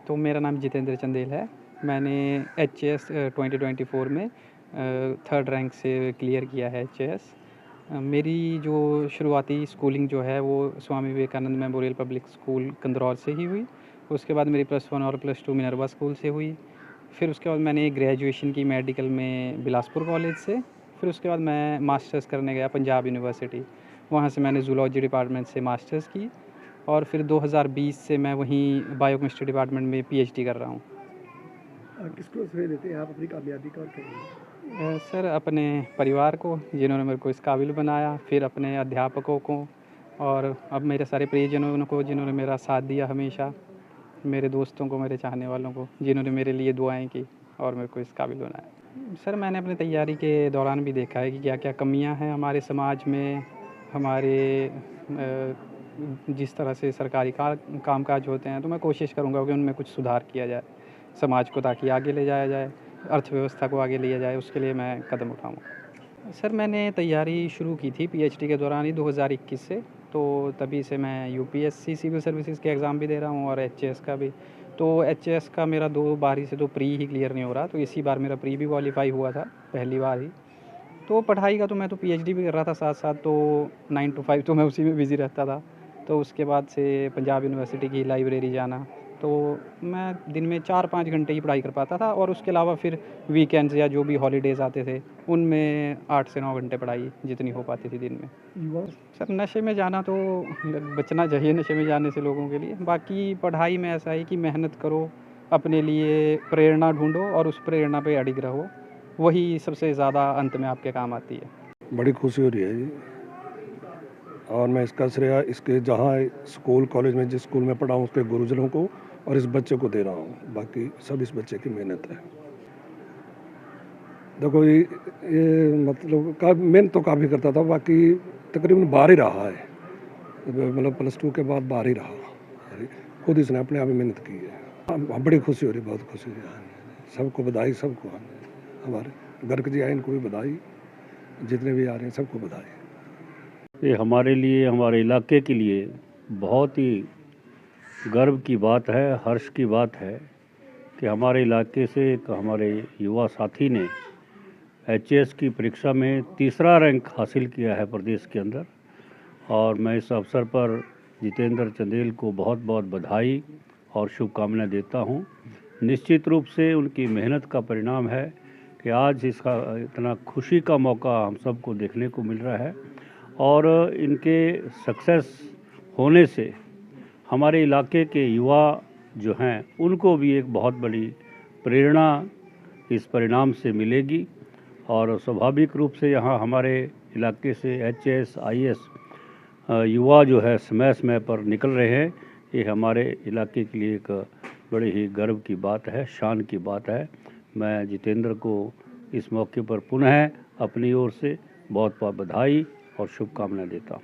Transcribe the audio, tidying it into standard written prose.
तो मेरा नाम जितेंद्र चंदेल है। मैंने एचएएस 2024 में थर्ड रैंक से क्लियर किया है एचएएस। मेरी जो शुरुआती स्कूलिंग जो है वो Swami Vivekananda memorial public school Kandrour से ही हुई। उसके बाद मेरी +1 और +2 मिनरवा स्कूल से हुई। फिर उसके बाद मैंने ग्रेजुएशन की मेडिकल में बिलासपुर कॉलेज से। फिर उसके बाद मैं मास्टर्स करने गया पंजाब यूनिवर्सिटी। वहाँ से मैंने ज़ूलॉजी डिपार्टमेंट से मास्टर्स की और फिर 2020 से मैं वहीं बायोकेमिस्ट्री डिपार्टमेंट में पीएचडी कर रहा हूँ। किसको श्रेय देते हैं आप अपनी कामयाबी का और क्या? सर अपने परिवार को जिन्होंने मेरे को इस काबिल बनाया, फिर अपने अध्यापकों को और अब मेरे सारे प्रियजनों को जिन्होंने मेरा साथ दिया हमेशा, मेरे दोस्तों को, मेरे चाहने वालों को जिन्होंने मेरे लिए दुआएं की और मेरे को इस काबिल बनाया। सर मैंने अपनी तैयारी के दौरान भी देखा है कि क्या क्या कमियां हैं हमारे समाज में, हमारे जिस तरह से सरकारी कामकाज होते हैं, तो मैं कोशिश करूंगा कि उनमें कुछ सुधार किया जाए समाज को, ताकि आगे ले जाया जाए, अर्थव्यवस्था को आगे लिया जाए, उसके लिए मैं कदम उठाऊंगा। सर मैंने तैयारी शुरू की थी पीएचडी के दौरान ही 2021 से, तो तभी से मैं यूपीएससी सिविल सर्विसेज के एग्ज़ाम भी दे रहा हूँ और एचएएस का भी। तो एचएएस का मेरा 2 बारी से तो प्री ही क्लियर नहीं हो रहा, तो इसी बार मेरा प्री भी क्वालिफाई हुआ था पहली बार ही। तो पढ़ाई का तो मैं तो पीएचडी भी कर रहा था साथ साथ, तो 9 to 5 तो मैं उसी में बिज़ी रहता था। तो उसके बाद से पंजाब यूनिवर्सिटी की लाइब्रेरी जाना, तो मैं दिन में 4-5 घंटे ही पढ़ाई कर पाता था और उसके अलावा फिर वीकेंड्स या जो भी हॉलीडेज़ आते थे उनमें 8 से 9 घंटे पढ़ाई जितनी हो पाती थी दिन में। सर नशे में जाना तो बचना चाहिए नशे में जाने से लोगों के लिए। बाकी पढ़ाई में ऐसा है कि मेहनत करो, अपने लिए प्रेरणा ढूंढो और उस प्रेरणा पे अडिग रहो, वही सबसे ज़्यादा अंत में आपके काम आती है। बड़ी खुशी हो रही है जी, और मैं इसका श्रेय इसके जहाँ स्कूल कॉलेज में जिस स्कूल में पढ़ा हूँ उसके गुरुजनों को और इस बच्चे को दे रहा हूँ। बाकी सब इस बच्चे की मेहनत है। देखो ये मतलब मेहनत तो काफ़ी करता था, बाकी तकरीबन बाहर ही रहा है, मतलब +2 के बाद बाहर ही रहा। खुद इसने अपने आप ही मेहनत की है। बड़ी खुशी हो रही, बहुत खुशी हो रही। सबको बधाई, सबको हमारे घर के जी आए इनको भी बधाई, जितने भी आ रहे हैं सबको बधाई। ये हमारे लिए, हमारे इलाके के लिए बहुत ही गर्व की बात है, हर्ष की बात है कि हमारे इलाके से एक हमारे युवा साथी ने एचएएस की परीक्षा में तीसरा रैंक हासिल किया है प्रदेश के अंदर। और मैं इस अवसर पर जितेंद्र चंदेल को बहुत बहुत बधाई और शुभकामनाएं देता हूं। निश्चित रूप से उनकी मेहनत का परिणाम है कि आज इसका इतना खुशी का मौका हम सबको देखने को मिल रहा है और इनके सक्सेस होने से हमारे इलाके के युवा जो हैं उनको भी एक बहुत बड़ी प्रेरणा इस परिणाम से मिलेगी। और स्वाभाविक रूप से यहाँ हमारे इलाके से एचएएस आईएएस युवा जो है समय समय पर निकल रहे हैं, ये हमारे इलाके के लिए एक बड़े ही गर्व की बात है, शान की बात है। मैं जितेंद्र को इस मौके पर पुनः अपनी ओर से बहुत बहुत बधाई और शुभकामनाएं देता हूँ।